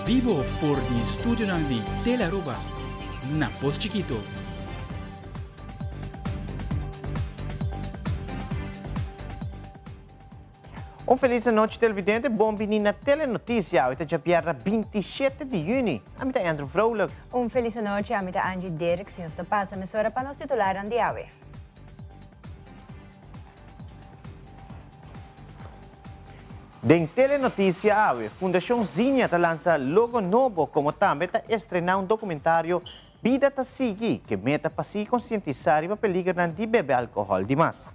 Vivo for the studio di Telaruba, na Post Chiquito. Feliz noite, televidente. Bom menino na Telenotícia. Hoje é dia 27 de junho. A minha Andrew Vrolijk. Feliz noite, a minha Angie Derek. Se nos passa, emissora para nos titular de hoje. Den Telenotícia hoje, Fundação Zinha lança logo novo, como também estrenar documentário Vida ta Sigi, que meta para se conscientizar para peligro de beber álcool demais.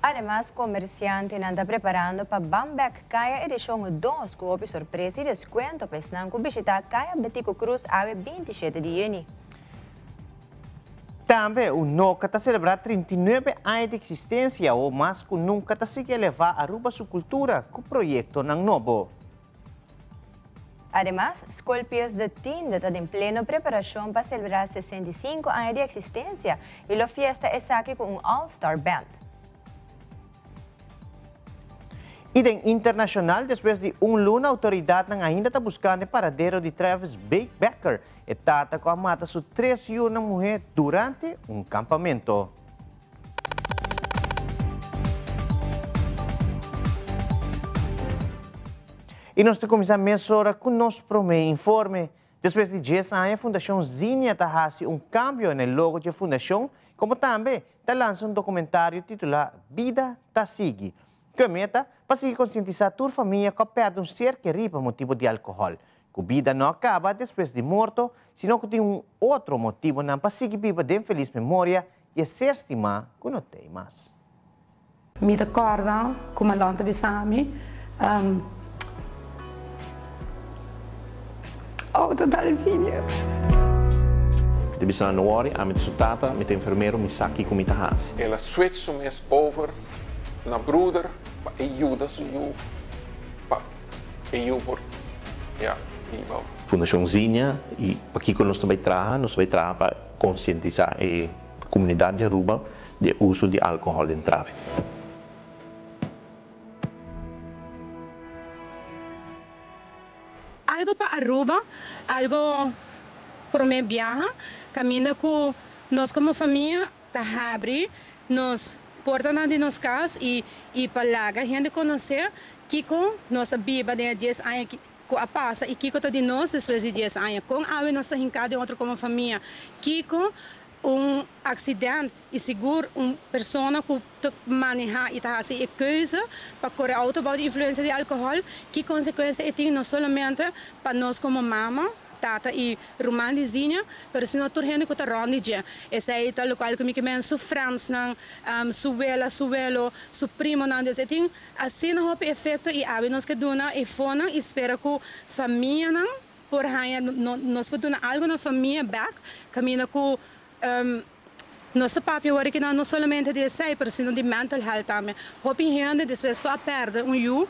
Además, comerciante anda preparando para Bamberg Kaya edição 2, com houve surpresa e desconto para estar com visitar Kaya Betico Cruz a 27 de junho. Também o NOCA está celebrando 39 anos de existência, ou mais que nunca está se levar a Aruba sua cultura com o projeto ng novo. Además, Scorpios de Tinda está em plena preparação para celebrar 65 anos de existência e a fiesta é aqui com All-Star Band. E den internacional, depois de luna, a autoridade ainda está buscando o paradeiro de Travis Becker. E tata com a mata sua 3 mulher durante campamento. E nós começamos a mês hora com nosso primeiro informe. Depois de 10 anos, a Fundação Zinha está fazendo cambio no logo da Fundação, como também está lançando documentário titulado Vida ta Sigi, que meta para se conscientizar a família que perde ser querido por motivo de álcool. Que a vida não acaba depois de morto, senão que tem outro motivo para seguir viva de feliz memória e ser estimado que não tem mais. Me recordo, comandante Bissami, totalzinho. De bisogna non worry, a tata, met infermiero, mi sa chi come tahasi. Ela switch mes over na broeder, pa ajuda su you, pa por ja, ibaw. Fundação Zinha, e aqui que nós vai trabalhar para conscientizar a comunidade de Aruba do uso de álcool em tráfico. Algo para Aruba, algo para minha viagem, caminho com nós como família, tá abre, nos porta de nos casas e para lá a gente conhecer que com nossa viva de 10 anos que a passa e que de nós depois de 10 anos com a nossa rincada outra como família que com acidente e seguro pessoa que maneja e está assim keuze para correr auto para influência de álcool que consequência tem não somente para nós como mama tata e romandizinha, pero se não torrendo que tá rondige, esse aí tá local que me que men su Franz nang suelo, su primo nang desse tem assim não houve efeito e ave nós que dona e fona espera que família nang por raia nós podemos algo na família back, caminha com nossa papel agora que não somente de sei, pero sino de mental health também. Houve gente depois que a perde you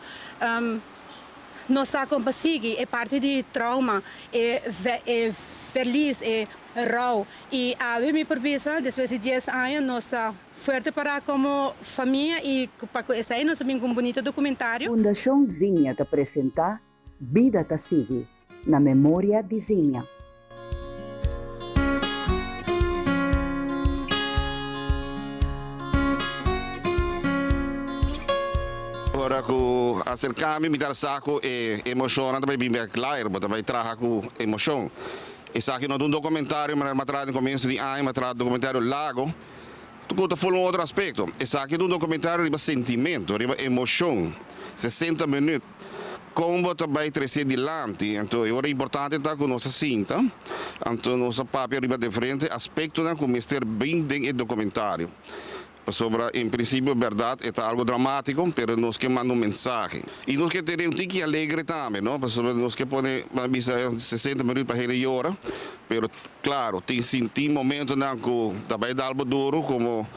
nossa compasigue é parte de trauma é feliz é raw e a mim por visa depois de 10 anos nossa forte para como família e para esse aí nós temos bonito documentário. Fundação Zinha te apresenta Vida ta Sigi na memória de Zinha. Ora ku acercar-me me dar saco e emoção também bem claro, mas também traga com emoção. E sabe no documentário, mas matrado no começo de ano, matrado documentário Lago, tu conta foi outro aspecto. E sabe no documentário riba sentimento, riba emoção, 60 minutos. Como também trazer dilante, então é importante estar com nossa cinta, então nossa papel riba de frente, aspecto na como estar bem dentro do documentário. Sobre, em princípio, verdade, é algo dramático, mas nós que mandamos mensagem. E nós que temos tique alegre também, não? Porque nós que põe 60 minutos para ele hora, mas claro, tem momentos que também dá algo duro, como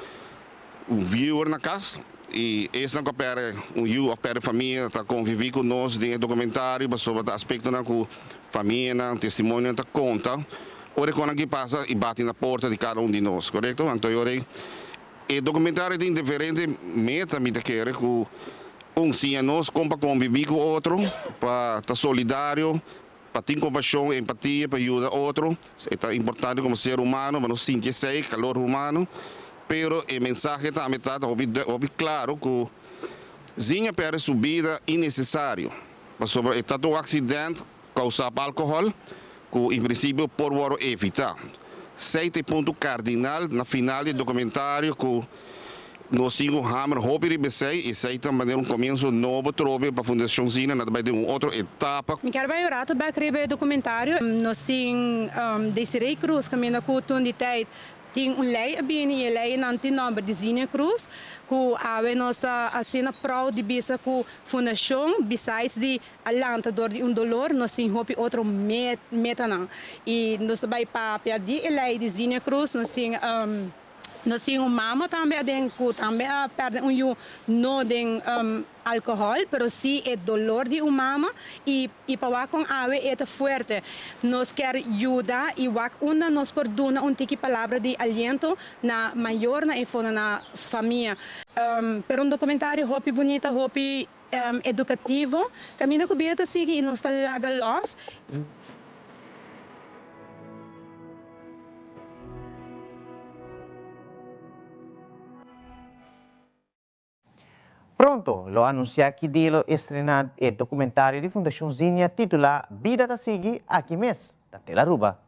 viewer na casa, e esse não é you para a família, está conviver com nós dentro do documentário, sobre o aspecto que a família, testemunho, está conta, ora quando que passa e bate na porta de cada de nós, correto? Então, o documentário tem diferentes metas, me quer que sim, nós compa conviver com o outro, para estar solidário, para ter compaixão, empatia, para ajudar o outro. É importante como ser humano, para não sentir esse calor humano. Pero o mensagem também está claro que zinha para subida innecessário. Sobre o acidente causado por álcool, que em princípio por evitar. Sete ponto cardinal na final do documentário que nós temos hammer hopi de BC e sei também começo novo trobe para a Fundação Zina, na de uma outra etapa. Me quero bem orar para escrever documentário. Nós temos Desiree Cruz, caminho com o de tijd. Tem lei e lei não tem nome de Zina Cruz, que a nós está assim proud de bisa com fundação, besides de alentador de dolor, nós temos outro meta não. E nós vai para pedir lei de Zina Cruz, nós temos mama também que também perde não tem álcool, pero sim é dolor de mama e para com ave é forte. Nós quer ajudar e uma nós por dar tique palavra de aliento na maior na info na família. Pero documentário hopi bonita, hopi educativo. Caminho que bieta sigue e nós está lá los. Pronto, lo anuncia que dilo estrenar el documentario de Fundación Zinha titulado Vida da Sigui aqui mês, da Telaruba.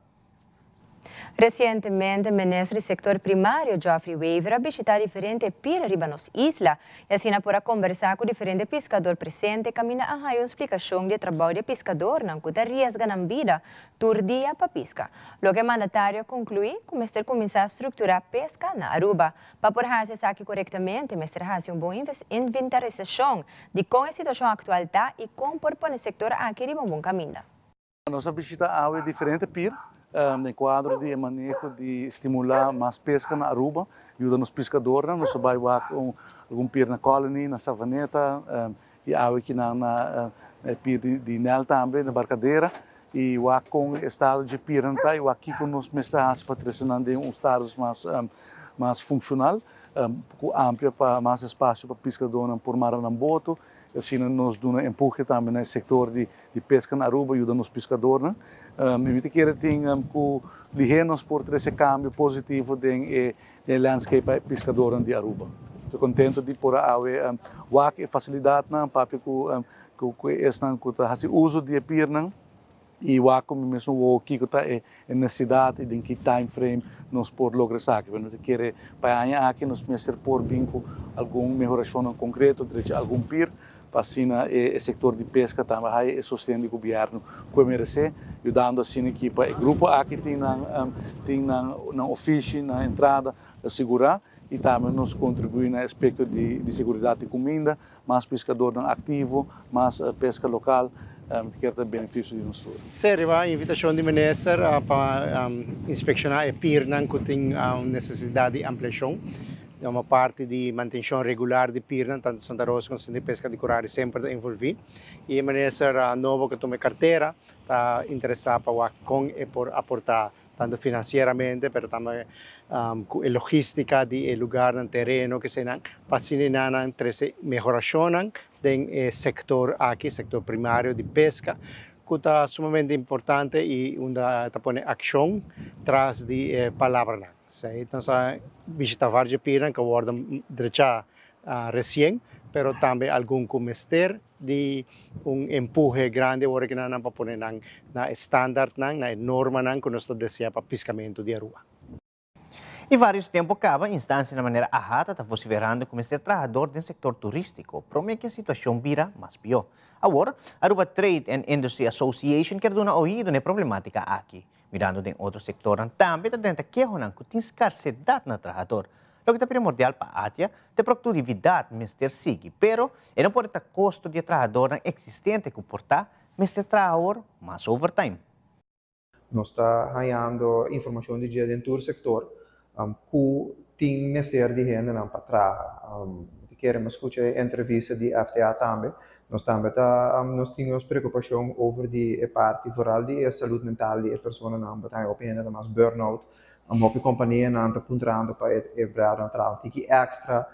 Recentemente, o ministro do setor primário, Geoffrey Weaver, visitou diferentes piras riba nos isla e assim para conversar com diferentes pescadores presentes, caminha a uma explicação de trabalho de pescador não que riesga na vida todo dia para pesca. Lo que o mandatário conclui que o mestre começa a estruturar pesca na Aruba. Para por fazer aqui corretamente, o mestre faz uma boa inventarização de como a situação atual está e como por pôr o setor aqui riba um bom caminho. Nós visitamos diferentes piras. No quadro de manejo de estimular mais pesca na Aruba, ajuda nos pescadores, nós vai com algum pier na Colony, na Savaneta, e aqui na pier de Nel também, na Barcadeira, e com o estado de Piranta, e aqui com os mestres patrocinando um estado mais funcional, com amplia para mais espaço para pescador por mar na boto. Assim nos dá empurra também no setor de pesca na Aruba, ajuda nos pescadores. E que tem que ligeros por esse câmbio positivo de landscape pescador de Aruba. Estou contente de por haver facilidade na papi que estão que fazem uso de pirna e como mesmo o que está necessidade de que time frame nos por lograr isso. Não quer para aqui nos mestre por vinco algum melhoração concreto de algum pir. Assim, o setor de pesca também é sustento do governo que merece, ajudando assim que o grupo aqui tem na ofício, na entrada, segurar e também nos contribui no aspecto de segurança de comida, mais pescador ativo, mais pesca local, que é benefício de nós todos. Sério, a invitação do ministro para inspecionar o pier que tem necessidade de ampliação. É uma parte de manutenção regular de pirna, tanto Santa Rosa como de pesca de corais sempre envolvido. E a ministra nova que toma carteira está interessada com e por aportar tanto financeiramente, mas também a logística de lugar no terreno que se não facilitam entre melhoração do setor aqui, setor primário de pesca, que está sumamente importante e onde está pondo ação atrás de palavras. Então, visita várias piras que foram recém, mas também algum comester de empurre grande para pôr na estándar, na norma que nós desejamos para pescamento de Aruba. E vários tempos acaba instância na maneira ahata está vociferando como este trabalhador do setor turístico, promete que a situação vira mais pior. Agora, a Aruba Trade and Industry Association quer dar uma ouído na problemática aqui. Mirando em outro setor, também está dentro que tem escassez na trabalhador. O que é primordial para a área é produtividade, mister sigue, pero não pode ter custo de trabalhador existente que portar, mister trabalhador mais overtime. Nós está ganhando informação de dia dentro do setor, que tem mister de gente para trabalhar. Queremos escutar entrevista de FTA também. Nós também temos preocupação sobre a parte geral de saúde mental de pessoas que estão opinando mais burnout. A companhia não está apontando para o trabalho que extra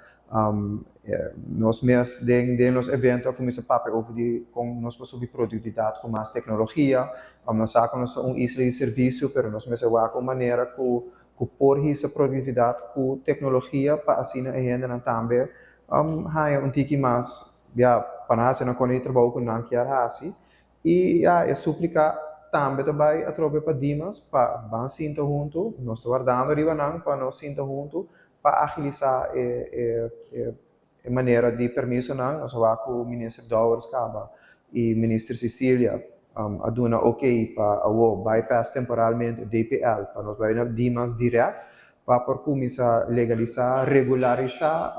Nós mesmos temos eventos com esse papel com nós sobre produtividade com mais tecnologia, nós sacamos isla de serviço, mas nós mesmos com maneira que por essa produtividade com tecnologia para assim a gente também há tique mais para nós não conhecer trabalho com não que assim e é suplicar também a tropa para Dimas para van sinto junto nós estamos guardando riba não para nós sinto junto para agilizar a maneira de permisso não nós vamos com o ministro Dowers Caba e ministro Cecília a dona ok para bypass temporalmente DPL para nós vai na Dimas direto para por começar a legalizar regularizar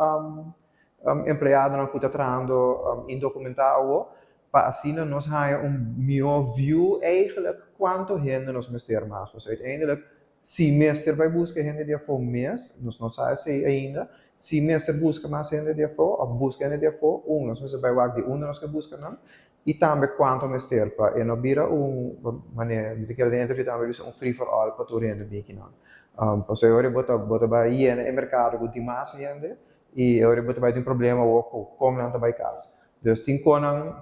empregado não está trabalhando indocumentado para assim nós temos melhor view eigenlijk quanto gente nós mestre mais. Dus uiteindelijk, se mestre vai buscar gente de for mês, nós não sabemos ainda, se mestre busca mais gente de for, ou busca gente de for, nós mestre vai wag de nós que busca não, e também quanto mestre para e não vira maneira de que a gente também free for all para todo gente bem que não. Pois agora bota vai ir no mercado com demais gente e agora bota vai ter problema com não vai casa. Dus tem conan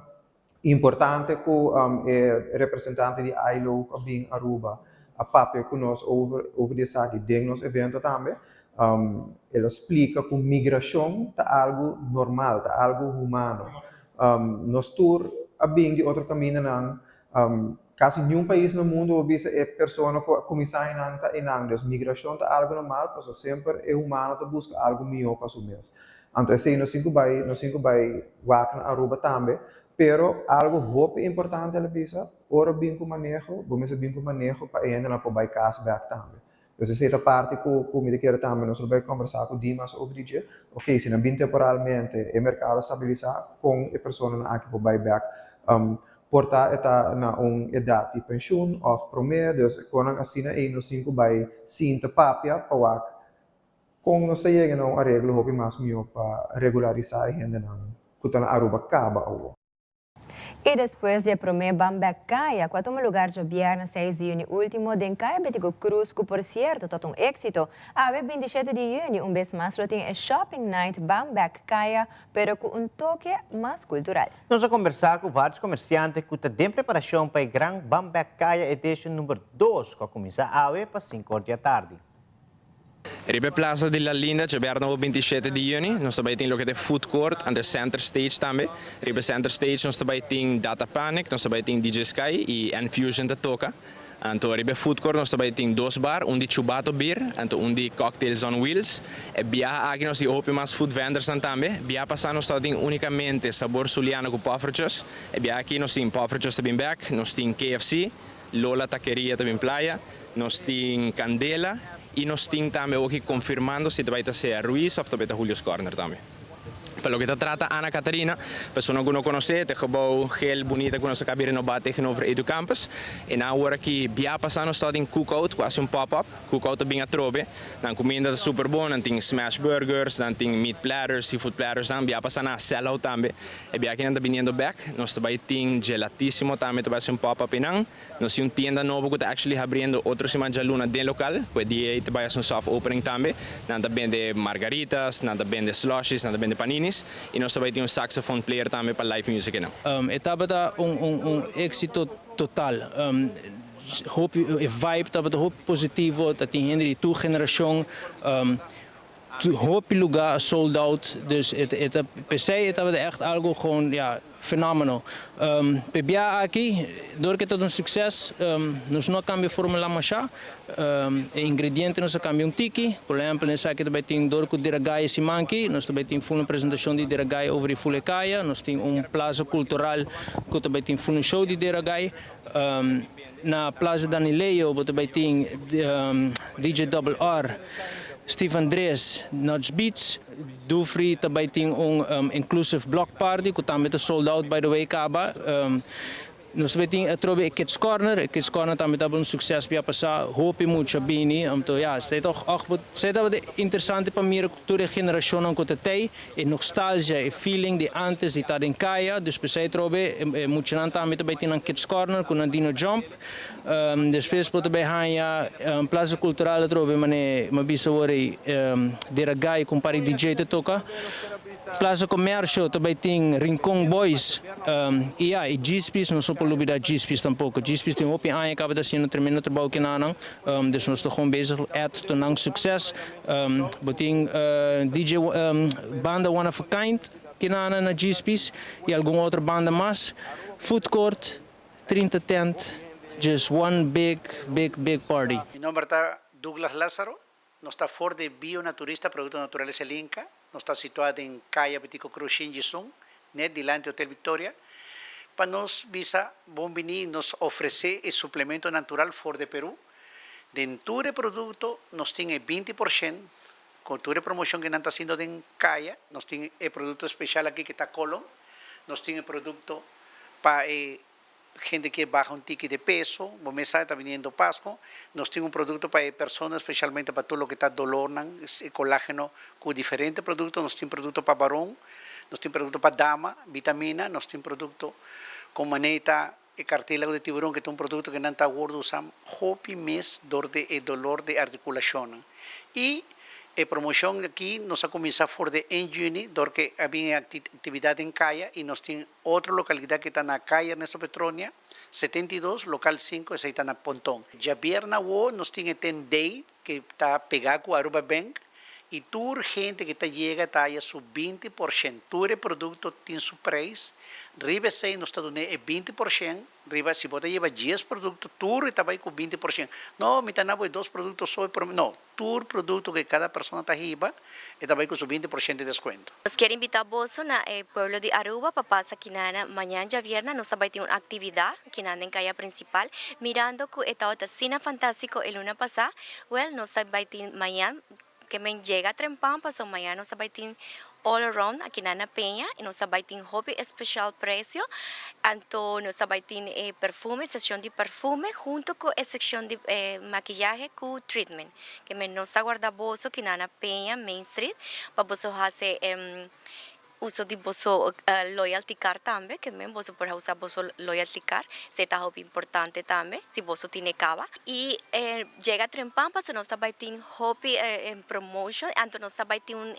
importante que o representante de ILO em Aruba a papel conosco over essa aqui dentro nosso evento também ele explica que migração é algo normal, é algo humano nós tour a bem de outro caminho não quase nenhum país no mundo ou visa é pessoa que começar em antes migração é algo normal porque sempre é humano que busca algo melhor para si mesmo então assim nós cinco vai na Aruba também pero algo hope importante ela visa ora bem com manejo vamos bem com manejo para ainda não para cashback também então essa parte que o me quer também nós vamos conversar com Dimas sobre isso ok se não bem temporalmente o mercado estabilizar com a pessoa não aqui para buyback portar está na idade de pensioen of promedio dus konan asina e nós cinco vai sinta papia para com nós chega não arreglo hope mais melhor para regularizar ainda não que está na Aruba acaba E depois de Promé Bamback Kaya, cuatro lugar de viernes 6 de junho último, den Kaya Betigo Cruz, que por cierto, todo um éxito. A 27 de junho, vez mais, tem a Shopping Night Bamback Kaya, pero com toque mais cultural. Nós vamos conversar com vários comerciantes que estão em preparação para o Gran Bamback Kaya Edition número 2, que começa a para 5 da tarde. Ribe Plaza de La Linda, ci abbiamo 27 di junio, noi stiamo in locatie food court, aan de center stage também. Ribe center stage, noi stiamo in Data Panic, noi stiamo in DJ Sky e Infusion da toca. Anto ribe food court, noi stiamo in 2 bar, un di Chubato beer, anto un di cocktails on wheels. E bia aqui nós di open mas food vendors também. Bia passando nós stiamo unicamente sabor suliano com poffertjes. E bia aqui nós tem poffertjes também back, nós tem KFC, Lola Taqueria também playa, nós tem Candela. E nós temos também aqui confirmando se vai ser Ruiz ou vai ser Julio's Corner também. Pelo que trata Ana Catarina, pessoa que não conhece, é gebouw heel bonita que nós acabamos de renovar tegenover Edu Campus. E na hora que bia passando está em cookout, quase pop-up, cookout bem a trobe. Dan comida super bom, dan tem smash burgers, dan tem meat platters, seafood platters, dan bia passando a sellout também. E bia aqui anda vindo back, nós também tem gelatíssimo também, também pop-up inang. Nós temos tienda nova que está actually abrindo outro semana de luna de local, que dia também é soft opening também. Dan também de margaritas, dan também de slushies, dan também de paninis. E nós também temos saxophone player também para live music não. Etapa da êxito total. Hoop vibe estava hoop positivo, dat tem gente de tua geração. Hoop lugar sold out, dus het per se estava echt algo gewoon ja fenómeno. PBA aqui, door que todo sucesso, nós não cambia fórmula machá, ingrediente nós cambia tiki, por exemplo, nós aqui também tem door que diragai se manque, nós também tem full apresentação de diragai over Fulecaia, nós tem plaza cultural que também tem full show de diragai. Na Plaza Danileio, também tem DJ Double R. Steve Andres, Nudge Beats, Dufri também tem inclusive block party, que também está sold out by the way, Kaba. nós também trobe Kids Corner também tá um sucesso para passar, hope muito bem, então ja, sei toch sei dat interessante para minha cultura geração não que tem, e nostalgia e feeling de antes de estar em Kaya, dus pensei trobe muito não também tem Kids Corner com Dino Jump, depois pode também hanya plaza cultural trobe mane mabisa ori de ragai com pari DJ te toca. Plaza Comércio também tem Rincon Boys e G-Space, não só por lubida G-Space tampouco. G-Space tem open aí, acaba de ser um tremendo trabalho que não, dus nós estamos bezig met te nang succes. Tem DJ banda One of a Kind que não na G-Space e alguma outra banda mais. Food Court, 30 tent, just one big party. Mi nombre es Douglas Lázaro, nós está fora de Bionaturista Produtos Naturales El Inca. Nós está situado em Caia Betico Cruz Xinjisung, né, delante do Hotel Victoria. Para nós, visa, bom venir, nos oferecer o suplemento natural fora de Peru. Dentro do produto, nós temos 20%, com toda a promoção que não está sendo em Caia, nós temos o produto especial aqui que está Colon, nós temos o produto para gente que baja ticket de peso, vos me está viniendo Pasco, nos tiene un producto para personas, especialmente para todo lo que está dolor, colágeno, con diferentes productos, nos tiene producto para varón, nos tiene producto para dama, vitamina, nos tiene producto con maneta, cartílago de tiburón, que es un producto que no está gordo, usamos hopi mes dolor de articulación. Y promoción aquí nos ha comenzado por de en junio, porque había actividad en Caya y nos tiene otra localidad que está en la calle Ernesto Petronia, 72, local 5, esa está en Pontón. Ya viernes nos tiene 10 day que está pegado con Aruba Bank y toda gente que llega está a su 20%. Todo el producto tiene su precio. Riba 6 nos está dando 20%. Riba, si vos llevas 10 productos, todo está ahí con 20%. No, me están dando 2 productos solo. No, todo el producto que cada persona está arriba está ahí con su 20% de descuento. Nos quiero invitar a vos al pueblo de Aruba para pasar aquí mañana ya viernes. Nos va a tener una actividad aquí en calle principal. Mirando que estaba cine fantástico el lunes pasado. Well, nos va a tener mañana que me llega a Trempán, pasó mañana nos va a tener all around aquí en Peña y nos va a tener hobby especial precio. Entonces nos va a tener perfume, sección de perfume junto con sección de maquillaje con treatment. Que me nos está guardando aquí en Peña, Main Street, para vos hacer uso de boso loyalty card también, que me vos por usar boso loyalty card, se está muy importante también, si vos tiene cava. Y llega a Trempán, pues nos está en hobby en promotion, entonces nos está un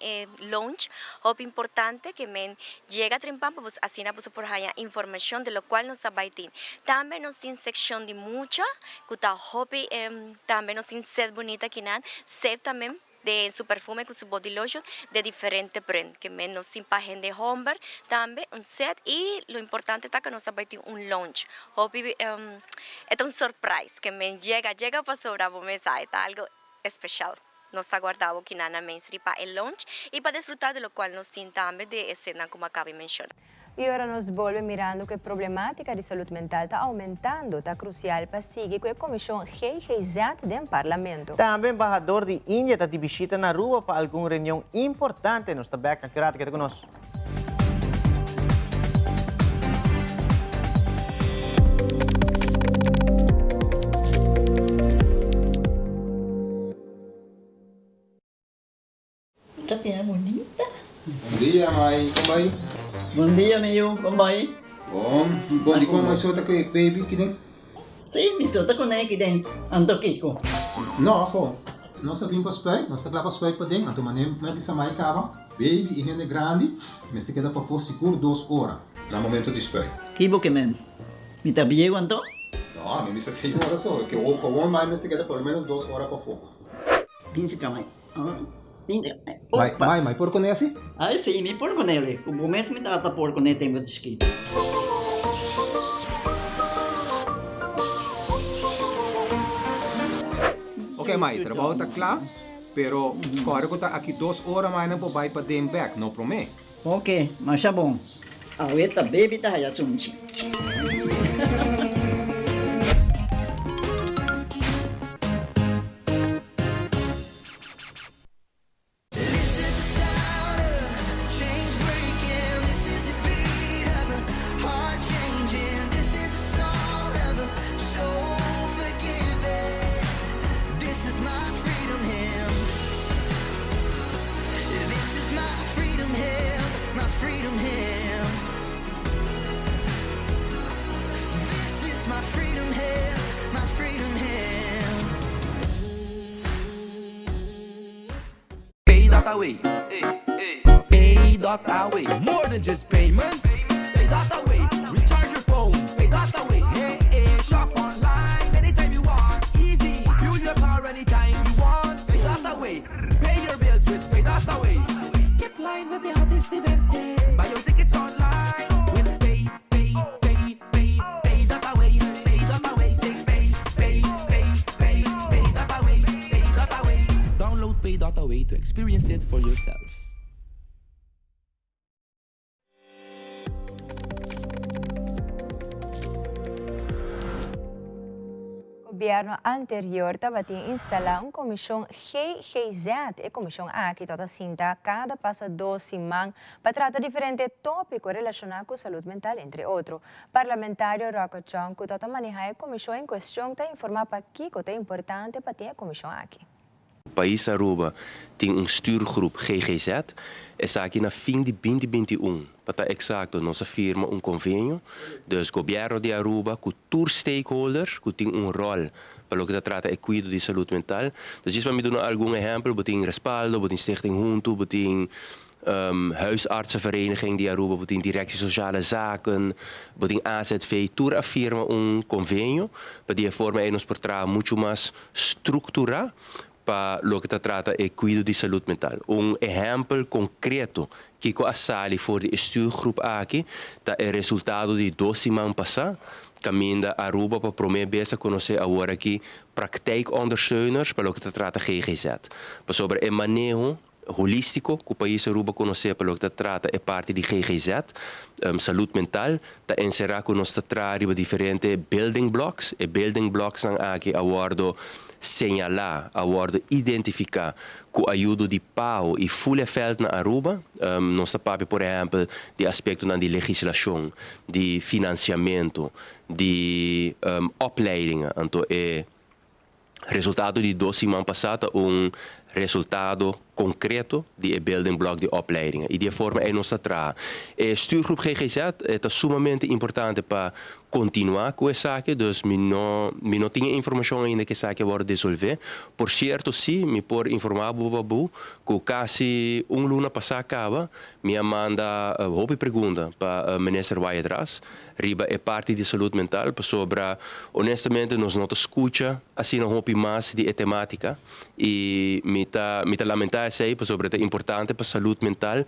launch, hobby importante, que me llega a Trempán, pues así nos por allá información de lo cual nos está también nos tiene sección de mucha, que está hobby, también nos tiene set bonita que nan, set también de su perfume con su body lotion de diferentes brands, que menos sin página de Homber, también un set y lo importante está que nos va a tener un launch. Es un surprise que me llega para sobrar un mensaje, está algo especial. Nos está guardado aquí en Main Street para el launch y para disfrutar de lo cual nos tiene también de escena como acabo de mencionar. Y ahora nos vuelve mirando que la problemática de salud mental está aumentando, está crucial para seguir con la Comisión GIGZ del Parlamento. También embajador de India está de visita en Aruba para alguna reunión importante. Nos está back a que con nosotros. Está bien bonita. Bom dia, Mai. Como vai? Bom dia, meu. Como vai? Bom dia, como você está com baby aqui dentro? Sim, me estou com ele aqui dentro. Ando Kiko. Não, pô. Nós vimos para spray, nós estamos para spray para dentro. Então, mané, me bisa mai cava. Baby e gente grande, mas se queda para for seguro 2 horas. No momento de spray. Kibo que men. Me está bien quanto? Não, me bisa 6 horas só. Que o bom mais, mas se queda por menos 2 horas para for. Pince camai. Mai, por con esse? Ah, sim, me por com ele. O começo me dá por com ele, tem muito escrito. Ok, Mai, o trabalho está claro, pero agora que está aqui 2 horas mais não pode para dentro back, não promete? Ok, mas é bom. A outra baby está aí assunto. Change breaking, this is the beat of a heart changing. This is a song. Away. Pay.away. More than just payments. Pay.away. Recharge your phone. Pay.away. Hey, shop online anytime you want. Easy. Fuel your car anytime you want. Pay.away. Pay your bills with Pay.away. Skip lines at the hottest events. Buy your tickets online with Pay.away. Pay.away. Say Pay.away. Download Pay.away to experience it for yourself. Gobyerno anterior tabating instalar komisyon GGZ e komisyon AKI toda sinta cada passa 2 simang para tratar diferente tópico relacionado com saúde mental, entre outros. Parlamentário Rocco Chong que toda manejar a komisyon em questão tá informar para que é importante para ter a komisyon AKI. O país Aruba tem stuurgroep GGZ. Essa aqui na fim de 2021, para exato, nós firma convênio dos governo de Aruba com todos os stakeholders que têm rol para o que trata de cuidado de saúde mental. Dus para me dar algum exemplo, tem respaldo, tem stichting Junto, tem huisartsenvereniging die Aruba, tem directie sociale zaken, tem AZV, tour afirma convênio para die forma nos portar muito mais estrutura para o que trata de cuidado de saúde mental. Exemplo concreto que a sali voor de stuurgroep aqui tá é resultado de 2 semanas passadas. Caminda Aruba para promover a conhecer agora aqui praktijkondersteuners para o que trata GGZ. Para sobre o manejo holístico que o país Aruba conhecer para o que trata é parte de GGZ, saúde mental, tá encerrar que nós trata diferentes building blocks. E building blocks são aqui aguardo señalar, aguardo identificar com a ajuda de pau e folha na Aruba, nós temos, por exemplo, de aspecto de legislação, de financiamento, de opleidingen. Então, é resultado de 2 semanas passadas, resultado concreto de building block de opleidingen. E de forma é nossa tra. A stuurgroep GGZ é sumamente importante para continuar com essa aqui, dus me não tinha informação ainda que essa aqui vai resolver. Por certo, sim, me por informar babu que quase luna passada acaba, me manda uma pergunta para o ministro Waidras, riba é parte de saúde mental, para sobre, honestamente, nós não escuta assim não houve mais de temática e me tá lamentar sei sobre é importante para a saúde mental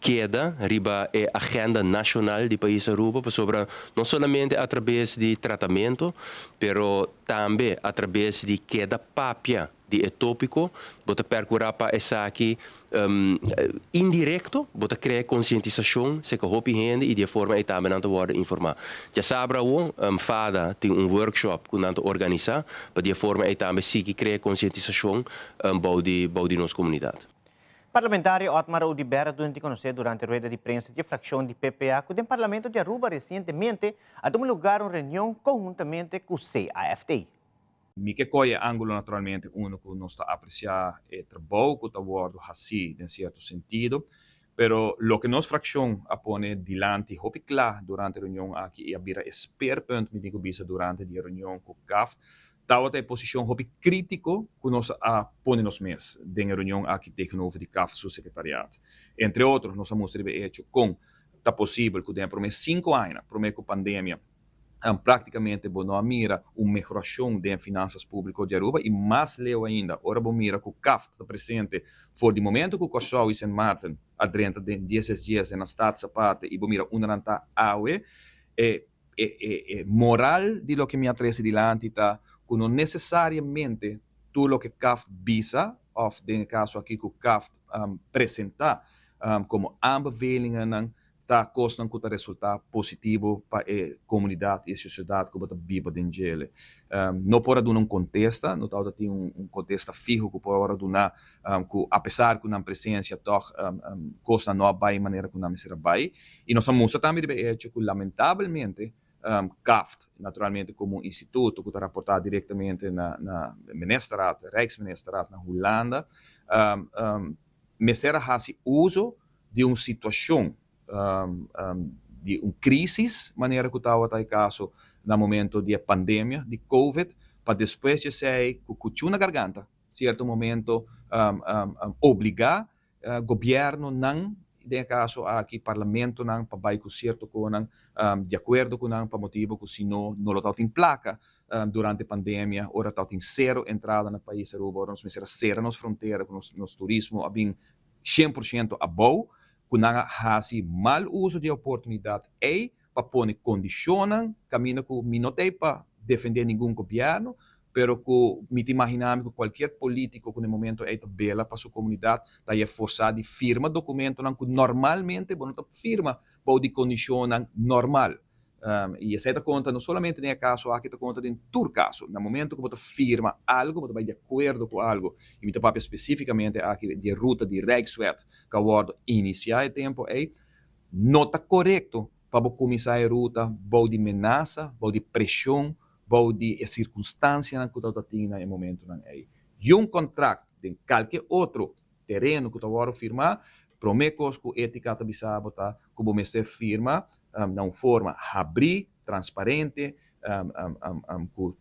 queda riba é agenda nacional do país Aruba sobre não somente através de tratamento, pero também através de queda papia de tópico, bota percurar para essa aqui indireto, bota criar conscientização, se que hopi gente e de forma é também não te informar. Já sabe fada tem workshop que não te organizar, para de forma é também se que criar conscientização bau de nossa comunidade. Parlamentário Otmar Udibera durante a rueda de prensa de fracção de PPA que o Parlamento de Aruba recentemente ha dado lugar a uma reunião conjuntamente com o CAFT. Mi que coia ângulo naturalmente único nós está apreciar o trabalho que está abordo assim em certo sentido, pero lo que nós fracção apone dilante hopi claro durante a reunião aqui e abira esperpunt me digo bisa durante a reunião com o CAF estava a posição hopi crítico que nós apone nos mês de reunião aqui tegenover de CAF seu secretariado. Entre outros nós vamos ter hecho com tá possível que dentro de 5 anos promete com pandemia praticamente não mira uma melhoração das finanças públicas de Aruba e mais leu ainda, ora bom mira que o CAF está presente for de momento que o Kosovo e Sint Maarten adrenta de 10 dias na estados a parte e bom mira unaranta aue moral de lo que me atrese dilante tá que não necessariamente tudo o que CAF visa ou no caso aqui que o CAF apresenta como aanbevelingen tá costam que resultado positivo para a comunidade e a sociedade que vive dentro dele. Não pode dar contesta, não está tem contesta fijo que pode dar que apesar que não presença toch costa não vai de maneira que não se vai e nós vamos também hecho que lamentavelmente CAF naturalmente como instituto que está reportado diretamente na ministerraad, Rijksministerraad na Holanda, mesera faz uso de uma situação de uma crise, maneira que estava em caso no momento de pandemia, de COVID, para depois de ser que na garganta, certo momento, obrigar governo não, de caso aqui parlamento não para vai com certo com não de acordo com não para motivo que se não lo tá em placa durante a pandemia, ora tá em zero entrada no país Aruba, ora nós começar a cerrar nas fronteiras com nos turismo, a bem 100% abou, com não hasi mal uso de oportunidade para pôr condicionam, caminho com minotei para defender nenhum governo, pero que me imaginamos que qualquer político que no momento é bela para sua comunidade, está forçado de firma documento que normalmente não firma para condicionar normal. E essa conta não somente no caso, aqui está conta em todo caso. No momento que você firma algo, você vai de acordo com algo, e me papel especificamente aqui de ruta de Rijkswet, que aborda iniciar o tempo, não está correto para começar a ruta, para de ameaça, para de pressão, para de circunstância que você tem no momento. E contrato de qualquer outro terreno que você vai firmar, promete que ética está bisaba, como você firma, de forma abrir, transparente,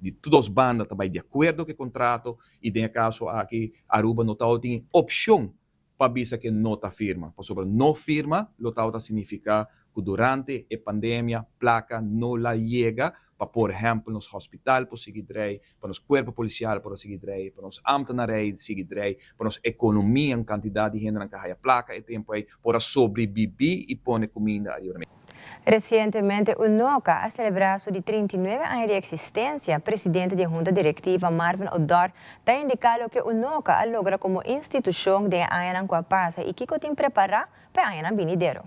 de todas as bandas também de acordo com o contrato, e em caso aqui, Aruba não tem opção para bisa que não está firma. Por sobre não firma, lo está significa que durante a pandemia, placa não la chega para, por exemplo, nos hospital para seguir drei, para nos corpo policial para seguir drei, para nos ambtenarij seguir drei, para nos economia em quantidade de gente que há placa e tempo aí para sobreviver e pôr comida aí. Recientemente, UNOCA ha celebrado su 39 años de existencia. Presidente de Junta Directiva, Marvin Odor, ha indicado que UNOCA logra como institución de años que pasa y que tem preparar para años venideros.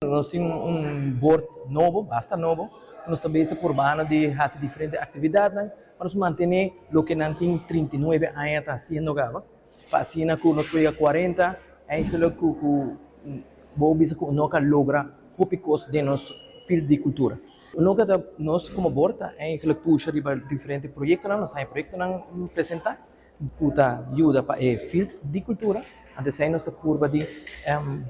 Nós temos board novo, bastante novo. Nós também estamos por urbano de fazer diferentes atividades, para nos manter o que não tem 39 anos está fazendo agora. Fascina que nós pegamos 40, aquilo que vou dizer que o NOCA logra tópicos de nosso field de cultura. O NOCA, nós como board, aquilo que puxa diferentes projetos, nós temos projetos que apresentar, que ajuda para o field de cultura. Então, nós estamos por de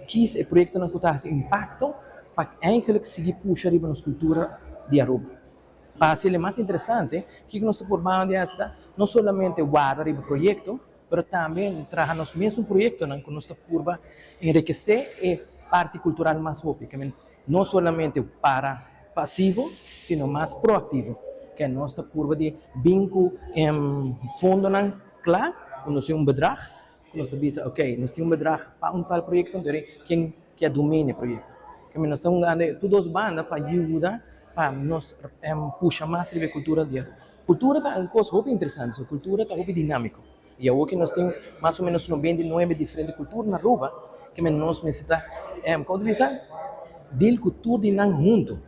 que o projeto não tem impacto para aquilo que seguir puxa a nossa cultura de Aruba. Para ser mais interessante, que nós estamos por de esta, não somente guardar o projeto, mas também trabalhar nos mesmos projetos que nós estamos por enriquecer a parte cultural mais óbvia, não somente para passivo, sino mais proativo, que nós estamos por de vinco fundo claro, nós temos bedrag, nós estamos ok, nós temos bedrag para tal projeto, então quem que domina o projeto. Que nós estamos ganhando todas as bandas para ajudar para nós puxar mais a cultura de Aruba. Cultura é uma coisa muito interessante, a cultura é muito dinâmica. E hoje nós temos mais ou menos 99 diferentes culturas na Aruba, que nós necessitamos, como dizer, de cultura de nós juntos.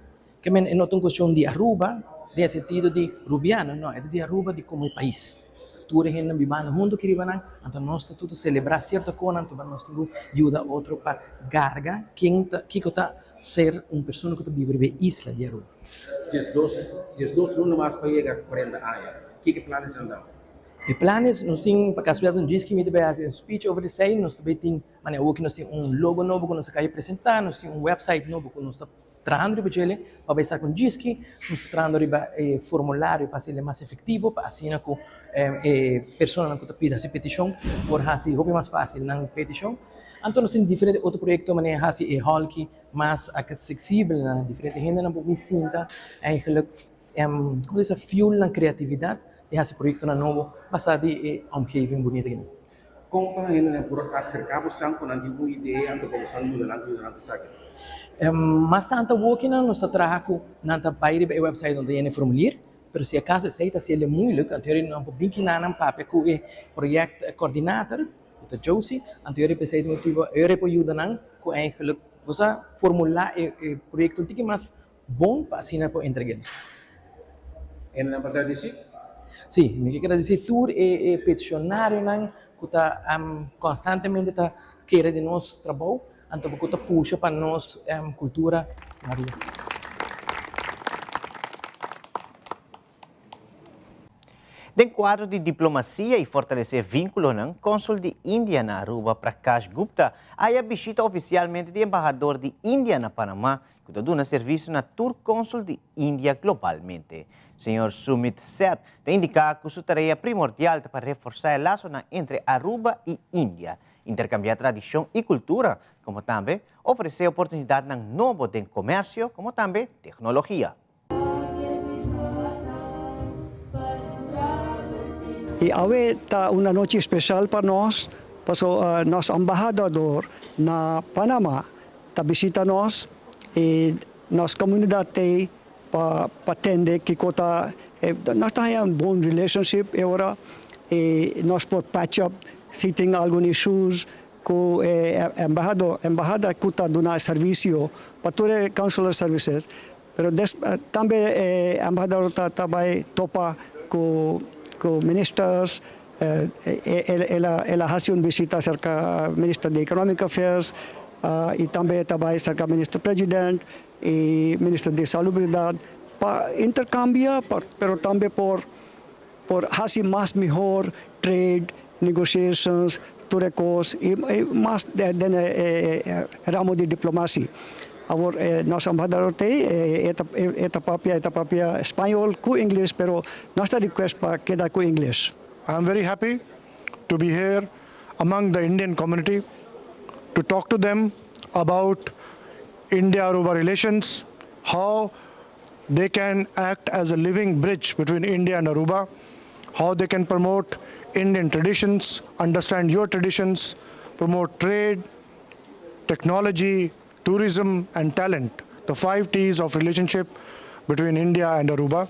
Que não é uma questão de Aruba, no sentido de rubiano, não, é de Aruba de como país. Tudo gente vivendo junto que ribanan, então nós estamos celebrar certa coisa, então nós temos ajuda outro para garga quem está ser uma pessoa que está vivendo na isla de Aruba. Dos não mais para chegar 40 anos. Que planos andam? E planos, nós temos para casualidade disco que me vai fazer um speech over the sale, nós também temos, hoje nós temos logo novo que nós queremos apresentar, nós temos website novo que nós estamos trazendo para ele, para pensar com disco, nós estamos trazendo formulário para ser mais efetivo, para assinar com pessoas que estão pedindo essa petição, por fazer mais fácil na petição. Então nós temos diferentes outros projetos para fazer hall que mais acessível, diferentes gente não pode sinta, como diz, fuel na criatividade. E esse projeto novo basado em omgeving bonita. Como ainda por acercar-vos com uma ideia de como são ajudando sabe? Mas tanto working nós trabalhamos nanta baile o website onde tem formulário, mas se acaso aceita se ele é muito, então ele não pode vincular num papel com o projeto coordenador, o Josie, então ele precisa de motivo, ele pode ajudar não com aquele você formular o projeto que mais bom para assinar para entregar. E na verdade sim. Sim, me quero dizer tudo é peticionário que está constantemente está querendo de nosso trabalho, então que está puxa para nossa cultura na rua. Em quadro de diplomacia e fortalecer vínculos, o cônsul de Índia na Aruba, Prakash Gupta, aí visita oficialmente o embaixador de Índia na Panamá, que está dando serviço na Tour Cônsul de Índia globalmente. Senhor Sumit Seth tem indicado que sua tarefa primordial para reforçar o laço entre Aruba e Índia. intercambiar tradição e cultura, como também oferecer oportunidade ng novo de comércio, como também tecnologia. E hoje está uma noite especial para nós, porque nosso embaixador na Panamá está visitando nós e nossa comunidade para atender que nós temos um bom relationship agora e nós podemos patch up se tem algum issues com o embaixador que está dando serviço para todos os consular services, mas também o embaixador vai topar com ministers, ela faz uma visita cerca do Ministro de Economic Affairs e também trabalha cerca do Ministro Presidente e Ministro de Salubridade para intercambiar, mas também por fazer mais melhor trade, negotiations, todas coisas e mais ramo de diplomacia. Agora, nosso embaixador tem papel espanhol com inglês, mas nossa request para quedar com inglês. I'm very happy to be here among the Indian community to talk to them about India-Aruba relations, how they can act as a living bridge between India and Aruba, how they can promote Indian traditions, understand your traditions, promote trade, technology, tourism and talent, the 5 T's of relationship between India and Aruba.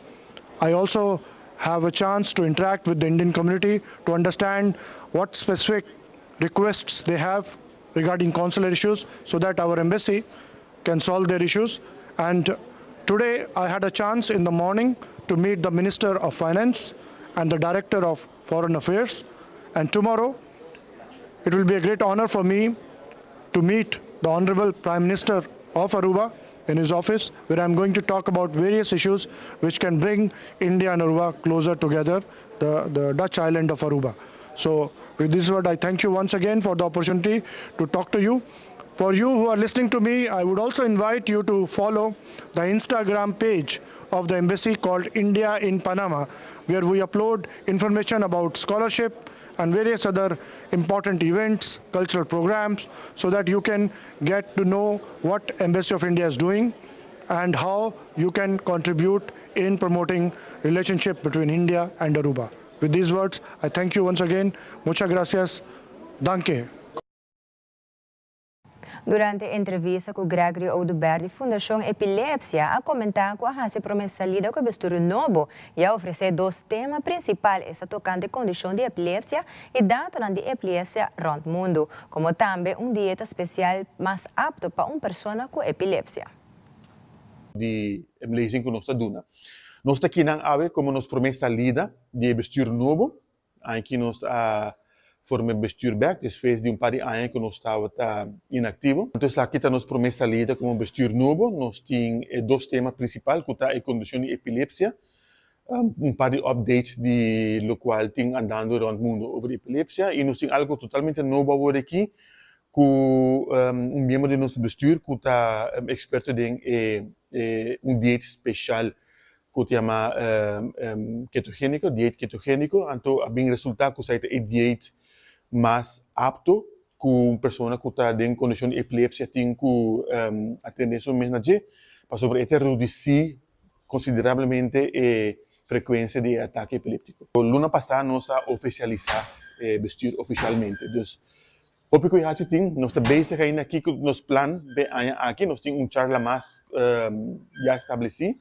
I also have a chance to interact with the Indian community to understand what specific requests they have regarding consular issues so that our embassy can solve their issues. And today I had a chance in the morning to meet the Minister of Finance and the Director of Foreign Affairs. And tomorrow it will be a great honor for me to meet the Honorable Prime Minister of Aruba in his office, where I'm going to talk about various issues which can bring India and Aruba closer together, the Dutch island of Aruba. So with this word, I thank you once again for the opportunity to talk to you. For you who are listening to me, I would also invite you to follow the Instagram page of the embassy called India in Panama, where we upload information about scholarship and various other important events, cultural programs, so that you can get to know what Embassy of India is doing and how you can contribute in promoting relationship between India and Aruba. With these words, I thank you once again. Muchas gracias. Danke. Durante a entrevista com Gregory Oduber, Fundação Epilepsia, a comentar com a Hansi promessa lida com o Bestúrio Novo e a oferecer 2 temas principais essa tocante a condição de epilepsia e data de epilepsia rond o mundo, como também dieta especial mais apto para uma pessoa com epilepsia. De lezing que nós estamos dando. Nós estamos aqui na AVE como nos promessa lida de Bestúrio Novo, aqui nós forma bestuurback, dus fez de par de anos que nós estava inativo. Então aqui está nos promessa lida como bestuur novo. Nós temos 2 temas principais, que está a condição de epilepsia, par de updates de lo qual tem andando rond o mundo over epilepsia, e nós temos algo totalmente novo agora aqui, com membro de nosso bestuur que está experto em dieta especial que se chama ketogênico, dieta ketogênico. Então, a bem resultado que sai é dieta mais apto com uma pessoa que está em condição de epilepsia tem que atender isso mesmo para sobre reduzir consideravelmente a frequência de ataque epiléptico. O ano passado nós oficializamos vestir oficialmente. Então, o que já tem, nós estamos bem ainda aqui com nos planos aqui nós temos charla mais já estabelecido,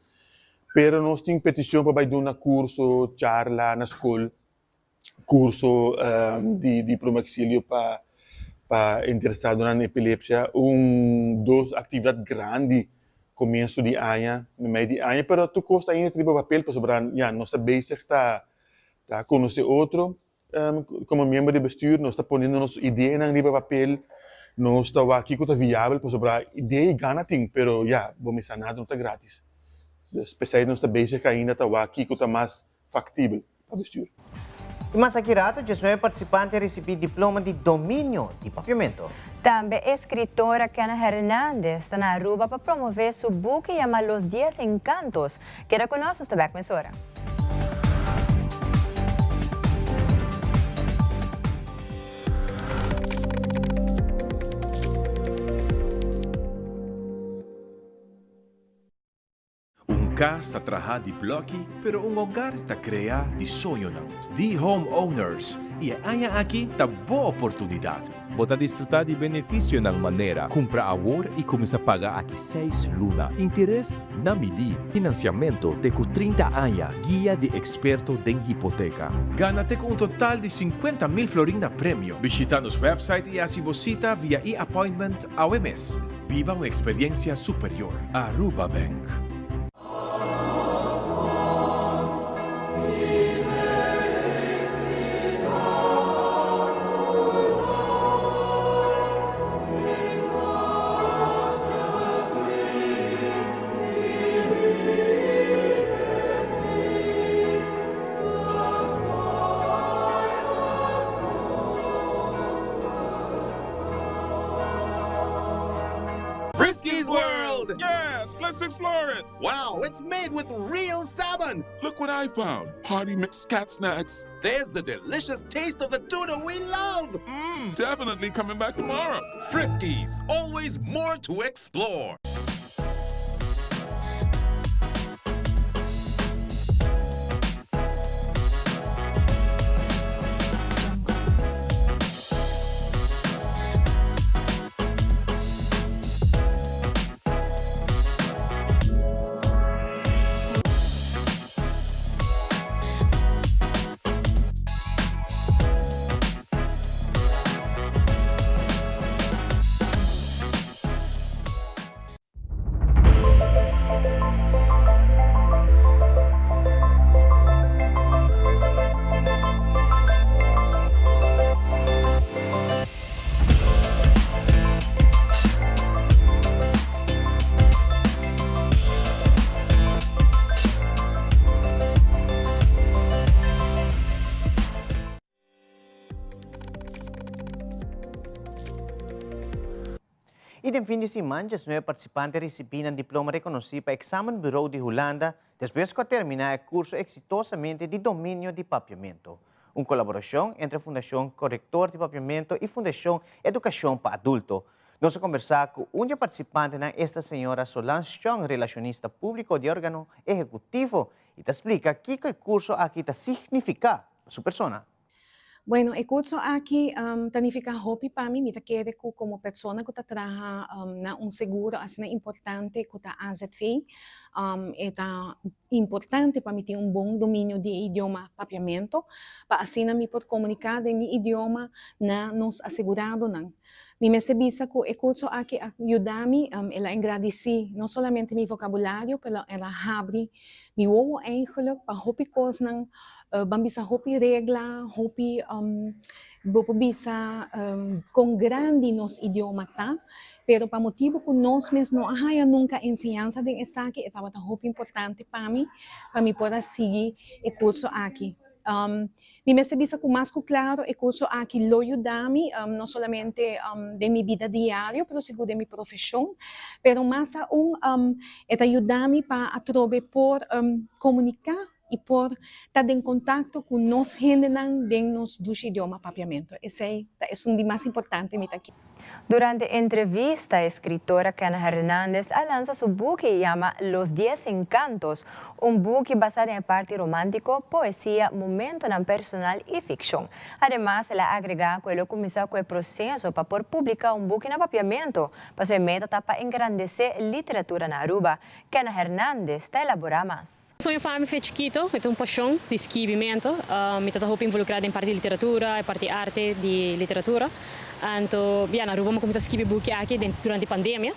pero nós temos petição para ir dar curso, charla na escola, curso de promaxílio para interessado na epilepsia, 2 atividades grandes, começo de ano, meio de ano, pero tu custa ainda tribo papel para sobrar, já, nossa base está conhecer outro, como membro de bestuur, nós está ponendo nossa ideia na riba papel, nós está aqui que está viável para sobrar ideia e gana tem, pero já, vamos nada não está grátis. Especialmente nossa base ainda está aqui que está mais factível para bestuur. E mais aqui rato, 19 participantes receberam diploma de domínio de paviamento. Também a escritora Kenna Hernandez está na Aruba para promover seu book chamado Los 10 Encantos. Queda conosco esta mesora. ka sa traha di blocky, pero un hogar ta crea di sonho não. Di homeowners, iaaya aqui ta boa oportunidade. Bota desfrutar de benefício na maneira. Compra agora e começa a pagar aqui 6 luna. Interesse na midi. Financiamento te com 30 anos. Guia de experto de hipoteca. Gana-te com um total de 50.000 florina prêmio. Visita nosso website e assim visita via e-appointment ao mês. Viva uma experiência superior. Aruba Bank. Frisky's World! Yes, let's explore it! Wow, it's made with real salmon! Look what I found! Party mixed cat snacks. There's the delicious taste of the tuna we love! Definitely coming back tomorrow. Frisky's, always more to explore. E no fim de semana, os 9 participantes receberam diploma reconhecido para o Exame Bureau de Holanda, depois de terminar o curso exitosamente de domínio de papiamento. Uma colaboração entre a Fundação Corretor de Papiamento e Fundação Educação para Adulto. Nós conversamos com um participante, esta senhora Solange Chong, relacionista público de órgão executivo, e te explica o que o curso aqui significa para sua persona. Bueno, el curso aquí significa hobby para mí, me quiere como persona que trabaja na un seguro, así es importante que ta AZV, es importante para mí tener un buen dominio de idioma papiamento, para así me poder comunicar en mi idioma na nos asegurado nan. Mi me visa que el curso aquí ayuda a mí, ela engrandecer no solamente mi vocabulario, pero ela abre mi huevo eigenlijk para hobby cosas nan. Bisa hopi regla, hopi bisa com grande nos idioma tá, pero para motivo que nós mesmos não há nunca ensinança de essa aqui, estava hopi importante para mim poder seguir o curso aqui. Mi me bisa com mais claro o curso aqui lo ajuda-me não somente de minha vida diária, pero seguro de minha profissão, pero mais ajuda-me para através por comunicar e por estar em contato com nós gente de nos dos idiomas papiamento. Esse é um dos mais importantes aqui. Durante a entrevista, a escritora Kenna Hernández lanza su book que llama Los 10 Encantos, un book basado en parte romántico, poesía, momento personal y ficción. Además, ela agrega que ela comenzó con el proceso para poder publicar un book en papiamento, para su meta para engrandecer literatura na Aruba. Kenna Hernández te elabora más. Sonho para mim foi chiquito, eu tenho paixão de escrevimento, me estou involucrado em parte de literatura, em parte de arte de literatura. Então, na Aruba eu comecei a escrever book aqui durante a pandemia.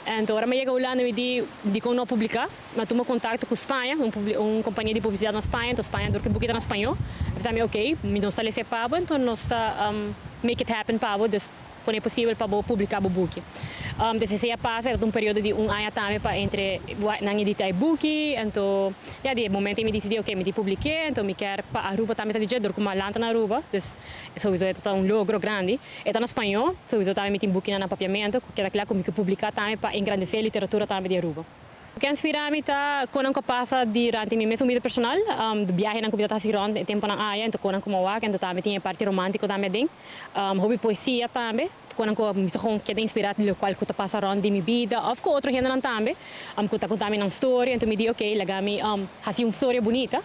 Então, agora eu chego lá e de como não publicar, mas tomo contato com a Espanha, uma companhia de publicidade na Espanha, então a Espanha do que book está na espanhol. Eu pensei, ok, me não está lesse pabo, então nós está make it happen pabo, quando é possível para publicar o book. Desde passa é um período de ano também para entre não editar o book, então de momento eu me decidi ok, me publiquei, então me quero para Aruba também está dizendo como lanta na Aruba, então isso é um logro grande. Está na espanhol, então isso também me tem book na papiamento, que é aquilo que me publicar também para engrandecer a literatura também de Aruba. O que inspira-me está quando eu passo durante minha vida personal, de viagem na comida tempo na área, então quando eu como então também tinha parte romântica também, hobby poesia também, quando eu me gewoon quer inspirar no qual que passa around de minha vida, ou com outro gente também, que tá contando uma história, então me diz ok, lagami assim uma história bonita,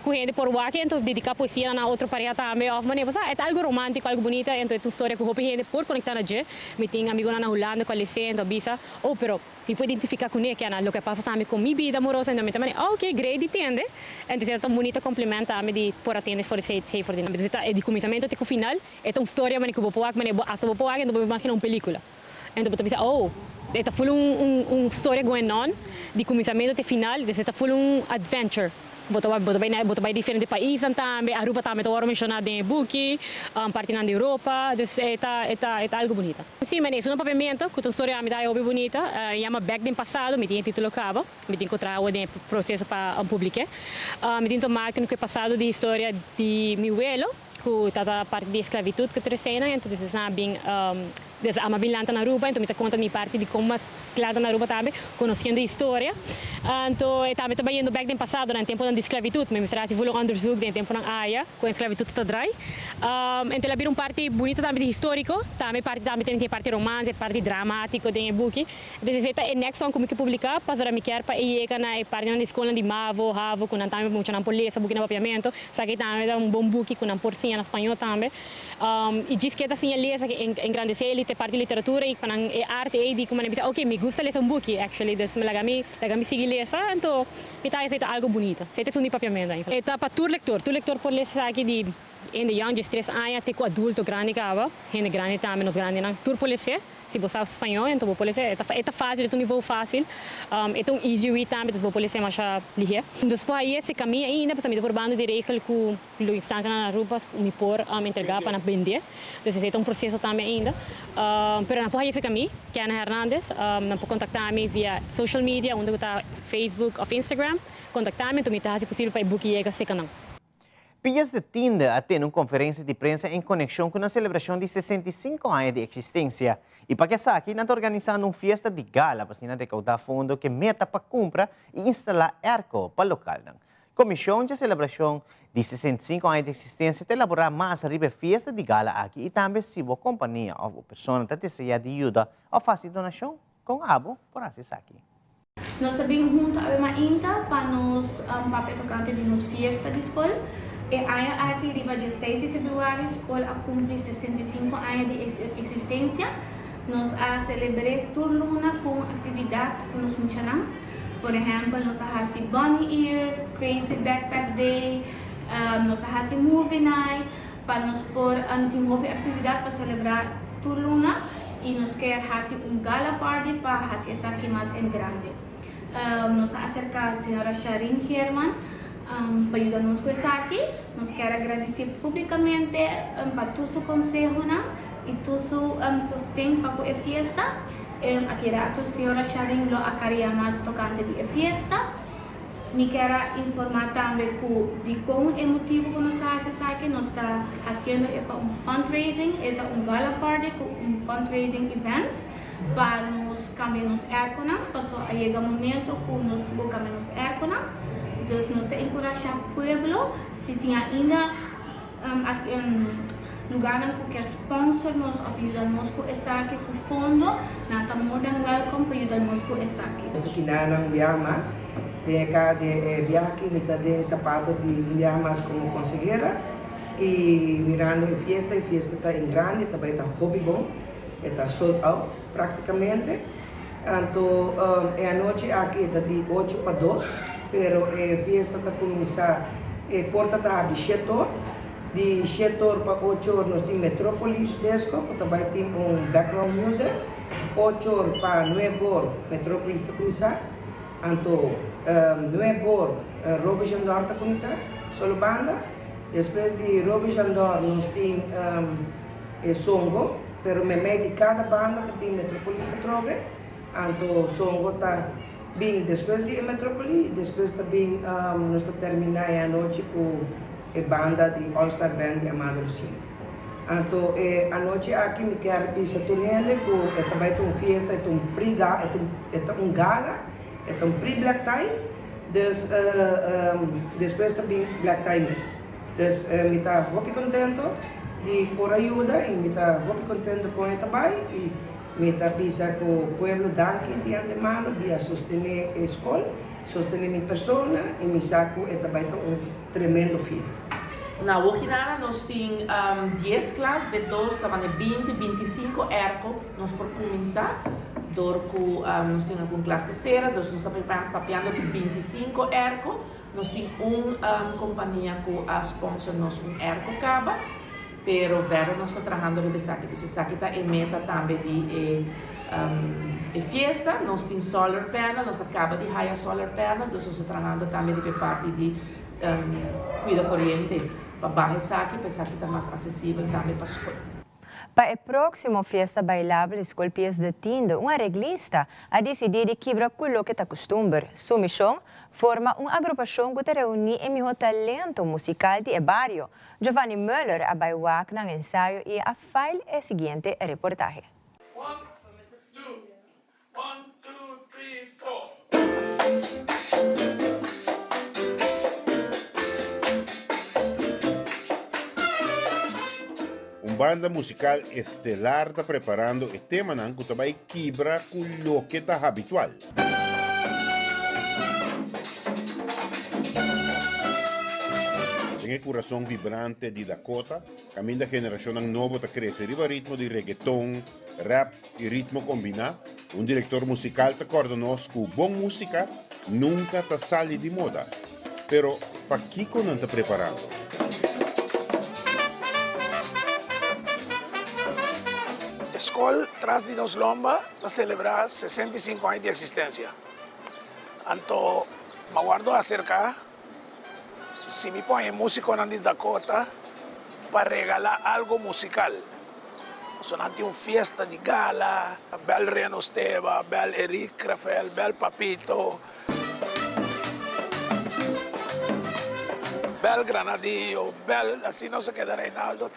com gente por lá que então dedicar poesia na outra pareja também, ou maneira, é algo romântico, algo bonito, então é uma história que eu gente por conectar na gente, me tem amigo na Holanda com a licença, bisa, oh pero me pode identificar com ele que é o que passa também com minha vida amorosa, então me também, ok, great, entende? Então é tão bonita complemento também de por atender for sei for de, é de começamento até o final, é uma história maneira que eu vou pôr, maneira hasta vou pôr, então vou imaginar uma película. Então você pensa, oh, está full história going on, de começamento até final, então está full adventure. Bota vai diferentes países também, Aruba também estou mencionado em Buki, parte da Europa, é algo bonito. Sim, mas isso é um pavimento, que a história é muito bonita, é uma back do passado, me tem título cabo, me tem encontrar o processo para publicar, me tem tomar que no passado de história de meu abuelo, que está parte de esclavitud que trecena, então isso é bem ama bem lanta na Aruba, então me conta minha parte de como as lanta na Aruba também, conhecendo a história. Então, também estava indo back no passado, no tempo da esclavitud, mas será se vou underzoek no tempo da Aya, com a esclavitud está dry. Então, ela uma parte bonita também de histórico, também tem parte romance, parte dramático de book. Então, essa é next one como que publicar, para me quer para ir na parte da escola de Mavo, Havo, com também muito na polícia, book na papiamento, sabe também é bom book com na porcinha na espanhol também. E diz que assim lesa que engrandecer ele parte de literatura e para arte e de como dizer, ok, me gusta ler um book, actually, das me lagami seguir lesa, então me tá é algo bonito. Você tem um papiamento aí. Eta para tu lector por ler aqui de in the young de 3 anos até com adulto grande cava, gente grande também nos grande não, tur por ler se você sabe espanhol, então vou poder ser, é fácil, é um nível fácil, é um easy read também, então vou poder ser mais ligeiro. Depois aí esse caminho ainda, para me por bando de regra que o instância na roupa me por entregar para vender, então é um processo também ainda. Pero napohay esse caminho, que é Ana Hernandes, não pode contactar-me via social media, onde está Facebook ou Instagram, contactar-me, então me está se possível para book e esse canal. Pillas de Tinda atende uma conferência de prensa em conexão com a celebração de 65 anos de existência. E para que aqui, nós estamos organizando uma festa de gala para recaudar fundo que meta para comprar e instalar arco para o local. Comissão de celebração de 65 anos de existência te elaborar mais riba festa de gala aqui e também se a companhia ou pessoa que deseja de ajuda ou fazer donação com abo por acessar aqui. Nós sabemos junto a uma inta para nos papel tocante de nos festa de escola. E aí aqui riba 16 de fevereiro a escola cumpre 65 anos de existência. Nós celebramos turluna com atividade que nos mencionamos. Por exemplo, nós fazemos Bunny Ears, Crazy Backpack Day, nós fazemos Movie Night, para nos pôr atividade para celebrar turluna e nós queremos fazer gala party para fazer isso aqui mais em grande. Nós acerca a senhora Sharin Herman para ajudar-nos com isso aqui. Nós queremos agradecer publicamente para todo o seu conselho e todo o seu sustento para a festa. Aqui a senhora Sharin lo acaria mais tocante de festa. Me quero informar também de como é o motivo que nós estamos fazendo aqui. Nós estamos fazendo fundraising, gala party, fundraising event. Para nos cambiar nos aircona, passou a chegar o momento que nós vamos cambiar nos aircona. Então, nós temos que encorajar o povo, se tem ainda lugar que quer sponsor, nós ajudamos com esse aqui, com fundo, nós estamos more than welcome para ajudar-nos com esse aqui. Nós aqui não viajamos mais, de cá de viajar aqui, me tem sapato de viajar mais como conseguira, e mirando a festa está em grande, também está hobby bom. Está sold out praticamente. Então, a noite aqui está de 8 para 2, pero a festa está começar, a porta está de 7 horas. De 7 horas para 8 horas nós temos Metropolis Disco, também tem background music. 8 horas para 9 horas Metropolis está começar. Então, 9 horas Robo Jandor está começar, solo banda. Depois de Robo Jandor nós temos Songo. Pero me meio de cada banda também Metropolis trove, então Songo está bem depois de Metropolis, depois também nós terminamos a noite com a banda de All Star Band de Amado Sim. Então a noite aqui me quero dizer tudo gente que também tem uma festa, é um gala, é um pre-black tie, depois também black tie mes. Me está muito contento. por ayuda y me está muy contento con esta bay y me está pisa con el pueblo danke de antemano de sostener la escuela, sostener mi persona y me saco esta bay un tremendo fiesta. Na Wokinara nós temos 10 classes, B2, estava 20, 25 erco, nós por começar. Dorco, nós temos uma classe terceira, nós estamos papeando com 25 erco. Nós temos uma companhia que a sponsor nós erco caba, pero vera nós estamos trabalhando no Besaki. Então, Besaki está em meta também de fiesta, nós temos solar panel, nós acaba de hire solar panel, nós estamos trabalhando também de parte de cuida corrente. Para baixo Saki, para Saki está mais acessível também para a escola. Para a próxima festa bailável Escolpias de Tindo, uma reglista a decidir quebrar o que está costume. Sua missão forma uma agrupação que reúne o melhor talento musical de barrio. Giovanni Müller a baiwak ng ensaio e a file é a seguinte reportagem. 1, 2, 3, 4. Banda musical estelar está preparando el tema que também quebra com lo que está habitual. En el corazón vibrante de Dakota, camina generación nueva que crece riba ritmo de reggaeton, rap y ritmo combinado. Un director musical te coordenos que buena música nunca te sale de moda. Pero, ¿para qué no está preparando? Escola tras de nos lomba a celebrar 65 años de existencia. Anto, me guardo acerca, si me ponen músico en Dakota, para regalar algo musical. Sonante una fiesta de gala, bel Reno Esteva, bel Eric Rafael, bel Papito, bel Granadillo, bel, así no se queda Reinaldo,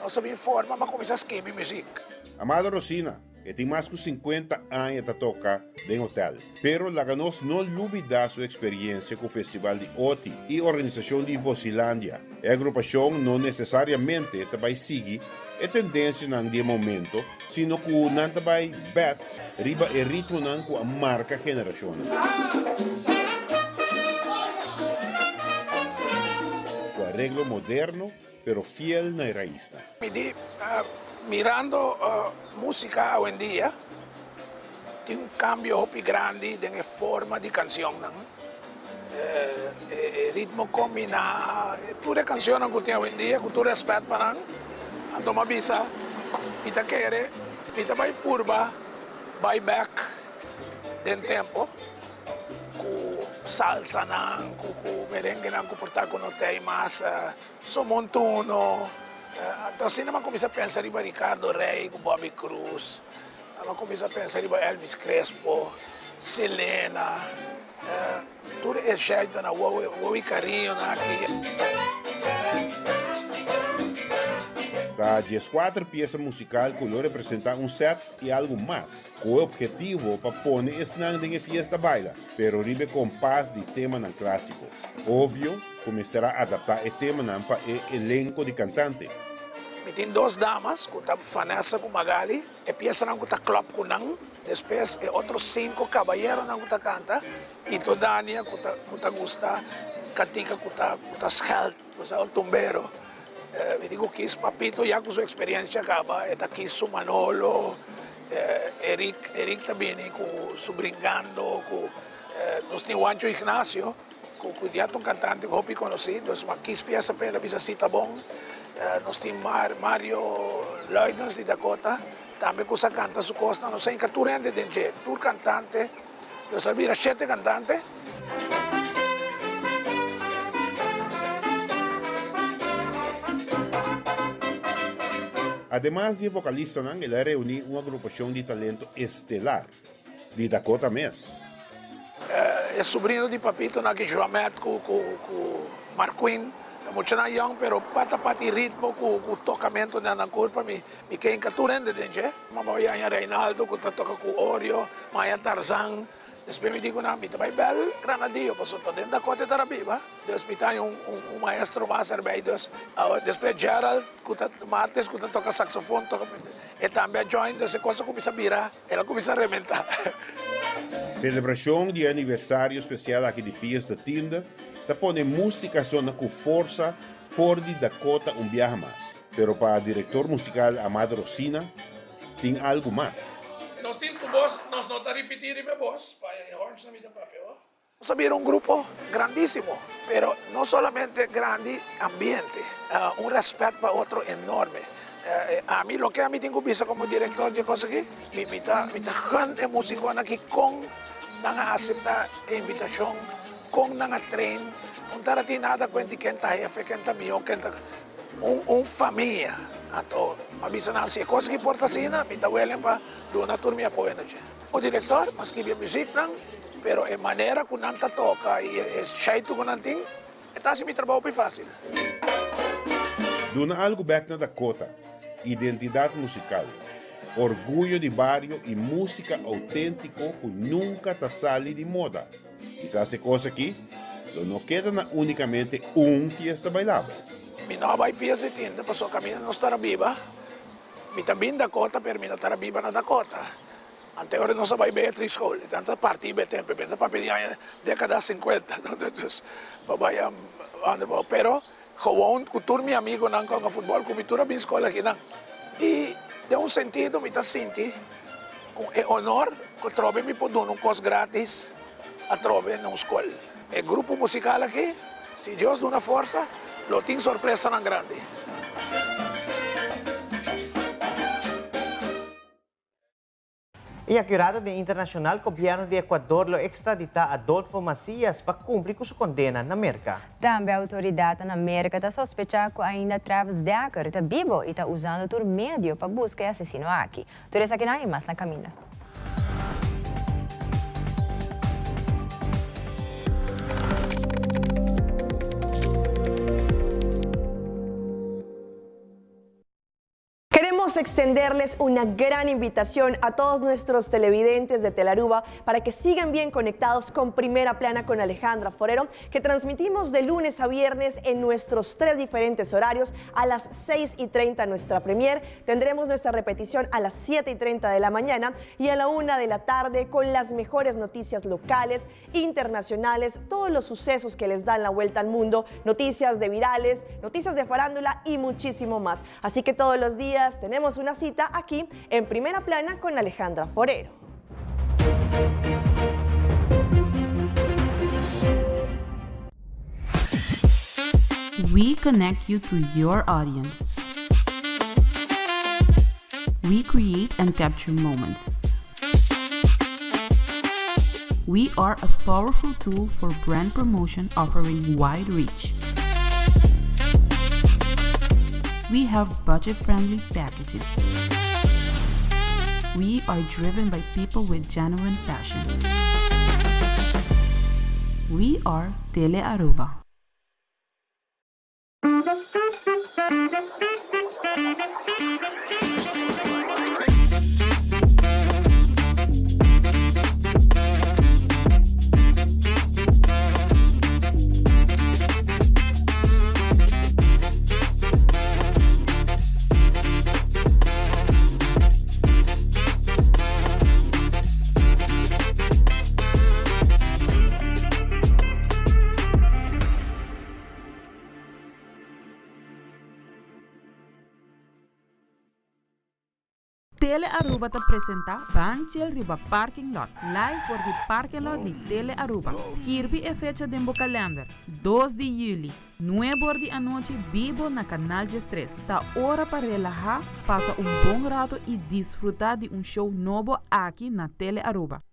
no se me informa, mas comienza a escribir música. Amada Rosina, que tiene más de 50 años de tocar en hotel, pero la ganos no olvida su experiencia con el Festival de OTI y organización de Vocilandia. La agrupación no necesariamente también sigue la tendencia en el momento, sino que no también bat riba el ritmo que marca generaciones. Con arreglo moderno, pero fiel na raíz. Mirando música hoy en día, tiene un cambio muy grande en la forma de canción. El ritmo combina, todas las canciones que tiene hoy en día, que tú respetas para ando me avisa, pita quiere, pita vai purba, vai back, den tempo, ku salsa nang, ku merengue nang, ku portar con hotel más, so montuno. Entonces, no comienza a pensar en Ricardo Rey, con Bobby Cruz, no comienza a pensar en Elvis Crespo, Selena, todo el jeito na huevo y cariño aquí. Da 14 piezas musicales que lo representan un set y algo más, con el objetivo para poner en la fiesta baila, pero ribe con paz de tema en clásico. Obvio, comenzará a adaptar el tema para el elenco de cantantes. Tem duas damas, que está Vanessa com Magali, e pieza que está club com nang, depois outros 5 caballeros que está canta, e to Dania que está gusta, Katika que está scheld, que está o tumbero. Eu digo que esse Papito já com sua experiência acaba, está aqui su Manolo, Eric também com su Brincando, nós temos o Ancho Ignacio, que já é um cantante que eu conheci, então uma 15 piezas para ele, visita bom. Nós temos Mario Leutnants de Dakota, também que canta su costa, não sei, tu rende de tu cantante, eu sabia 7 cantantes. Además de vocalista, él reunió una agrupación de talento estelar de Dakota Mes. É sobrinho de Papito, que Joamet com Marquin. Muito young, pero pati ritmo com tocamento na corpo me quem capturando dentro. Mamãe Reinaldo que toca com Oreo, Maya Tarzan, Después me digo, no, mi trabajo bel granadillo, pues entonces da Cote Tarabiba. Después me trae un maestro más arbeidos. Después Gerald, martes, que toca saxofone, toca... E también join, essa coisa começa a virar, ela começa a arrebentar. Celebração de aniversário especial aqui de Pies da Tinda, tá põe música zona com força, fora de Dakota viaja mais. Pero para o diretor musical Amado Rosina, tem algo mais. Nós temos tu voz, nós não está repetindo minha voz, para horns na minha papel. Sabia un grupo grandísimo, pero no solamente grande ambiente, un respeto para otro enorme. A mí lo que a mí tengo visto como director de cosas aquí, mi gente músico aquí con nanga acepta invitación, con nanga train, un tarati nada cuenta que está jefe, que está mío, que está un familia a todo. A mí se nace cosas que porta sina, mi tabuelen pa una turma apoyo noche. O director, mas que bien música, pero en manera que nanta toca y es jeito que nanting, está así mi trabajo muy fácil. Dona algo back na Dakota, identidad musical, orgulho de barrio y música auténtico que nunca te sale de moda. Quizás esa cosa aquí, no queda únicamente fiesta bailable. Mi no vai pies de tinta, pasó camino no estará viva. Mi también Dakota, pero mi no estará viva na Dakota. Anterior no se va a Beatrice Hall, tanto partir de tiempo, pensa para pedir década 50, entonces, vaya, pero gewoon cultura mi amigo nan con el fútbol, cultura mi escuela aquí nan. Y de un sentido, mi ta sinti, un honor que trove mi podun un cos gratis a trove en una escuela. El grupo musical aquí, si Dios da una fuerza, lo tiene sorpresa tan grande. E a Jurado de Internacional Governo de Equador lo extradita Adolfo Macias para cumprir com sua condena na América. Também a autoridade na América está sospechando que ainda Travis Decker está vivo e está usando o meio para buscar assassino aqui. Tudo isso aqui não é mais na caminho. Queremos extenderles una gran invitación a todos nuestros televidentes de Telaruba para que sigan bien conectados con Primera Plana con Alejandra Forero, que transmitimos de lunes a viernes en nuestros 3 diferentes horarios. A las 6:30 nuestra premier, tendremos nuestra repetición a las 7:30 de la mañana y a la 1 de la tarde con las mejores noticias locales, internacionales, todos los sucesos que les dan la vuelta al mundo, noticias de virales, noticias de farándula y muchísimo más. Así que todos los días tenemos una cita aquí en Primera Plana con Alejandra Forero. We connect you to your audience. We create and capture moments. We are a powerful tool for brand promotion offering wide reach. We have budget-friendly packages. We are driven by people with genuine passion. We are Tele Aruba. Tele Aruba te presenta Banchel Riba Parking Lot, live por the parking lot de Tele Aruba. Skirbi e fecha de calendar, 2 de julho, 9 da noite, vivo na Canal G3. Tá hora para relajar, passar bom rato e desfrutar de show novo aqui na Tele Aruba.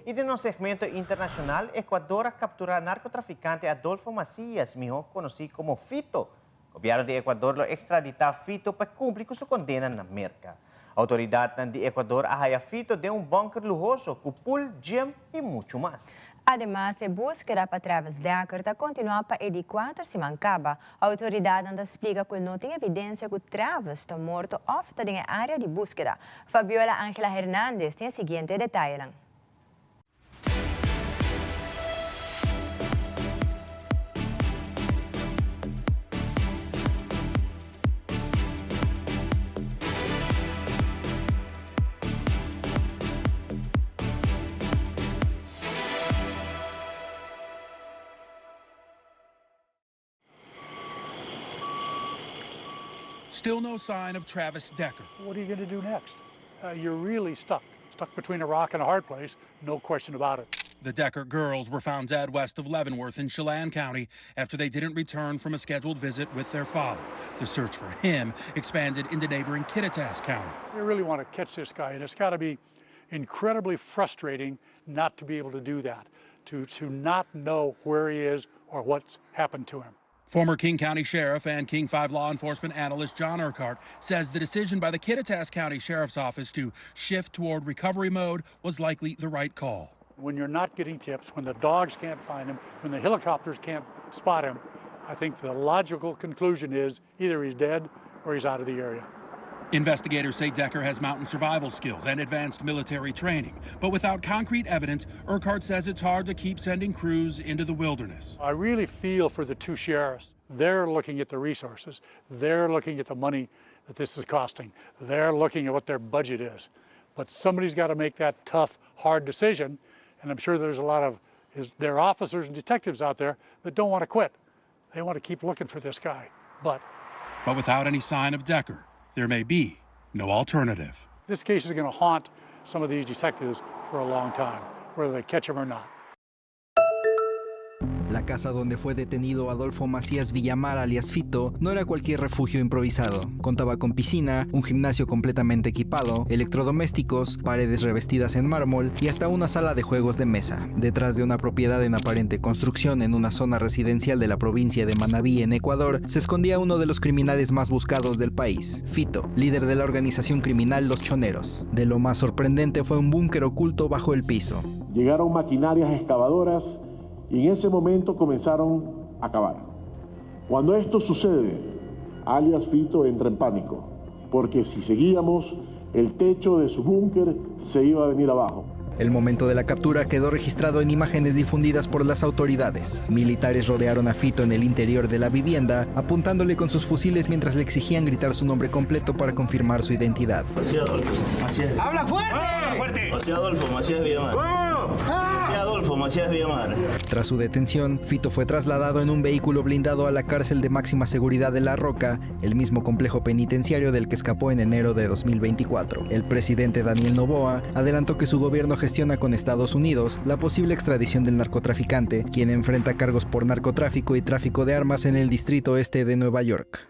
E de nosso segmento internacional, Equador captura narcotraficante Adolfo Macias, mejor conocido como Fito. O governo de Equador lo extradita Fito para cumprir com sua condena na América. A autoridade de Equador arraia Fito de bunker lujoso, com pool, gym e muito mais. Además, se búsqueda para Travis Decker continua para el 4 se mancaba. A autoridade ainda explica que não tem evidência que Travis está morto ou está em área de búsqueda. Fabiola Ángela Hernández tem o seguinte detalhe. Still no sign of Travis Decker. What are you going to do next? You're really stuck between a rock and a hard place, no question about it. The Decker girls were found dead west of Leavenworth in Chelan County after they didn't return from a scheduled visit with their father. The search for him expanded into neighboring Kittitas County. You really want to catch this guy, and it's got to be incredibly frustrating not to be able to do that, to not know where he is or what's happened to him. Former King County Sheriff and King 5 law enforcement analyst John Urquhart says the decision by the Kittitas County Sheriff's Office to shift toward recovery mode was likely the right call. When you're not getting tips, when the dogs can't find him, when the helicopters can't spot him, I think the logical conclusion is either he's dead or he's out of the area. Investigators say Decker has mountain survival skills and advanced military training. But without concrete evidence, Urquhart says it's hard to keep sending crews into the wilderness. I really feel for the two sheriffs. They're looking at the resources. They're looking at the money that this is costing. They're looking at what their budget is. But somebody's got to make that tough, hard decision. And I'm sure there's a lot of their officers and detectives out there that don't want to quit. They want to keep looking for this guy. But without any sign of Decker, there may be no alternative. This case is going to haunt some of these detectives for a long time, whether they catch him or not. La casa donde fue detenido Adolfo Macías Villamar, alias Fito, no era cualquier refugio improvisado. Contaba con piscina, un gimnasio completamente equipado, electrodomésticos, paredes revestidas en mármol y hasta una sala de juegos de mesa. Detrás de una propiedad en aparente construcción en una zona residencial de la provincia de Manabí, en Ecuador, se escondía uno de los criminales más buscados del país, Fito, líder de la organización criminal Los Choneros. De lo más sorprendente fue un búnker oculto bajo el piso. Llegaron maquinarias excavadoras y en ese momento comenzaron a cavar. Cuando esto sucede, alias Fito entra en pánico, porque si seguíamos, el techo de su búnker se iba a venir abajo. El momento de la captura quedó registrado en imágenes difundidas por las autoridades. Militares rodearon a Fito en el interior de la vivienda, apuntándole con sus fusiles mientras le exigían gritar su nombre completo para confirmar su identidad. Macías Adolfo, Macías. ¡Habla fuerte! ¡Habla fuerte! Macías Adolfo, Macías Villamar. ¿Cómo? Macías Adolfo, Macías Villamar. Tras su detención, Fito fue trasladado en un vehículo blindado a la cárcel de máxima seguridad de La Roca, el mismo complejo penitenciario del que escapó en enero de 2024. El presidente Daniel Noboa adelantó que su gobierno gestiona con Estados Unidos la posible extradición del narcotraficante, quien enfrenta cargos por narcotráfico y tráfico de armas en el distrito este de Nueva York.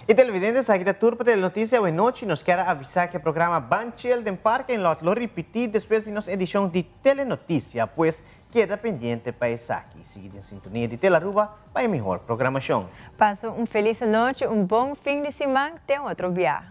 Y televidentes, aquí está turpa de la noticia hoy noche. Nos quiere avisar que el programa Banchel del Parking Lot lo repetir después de nuestra edición de Telenoticia, pues queda pendiente para esa aquí. Sigue en sintonía de Telaruba para mejor programación. Paso una feliz noche, un buen fin de semana, de otro viaje.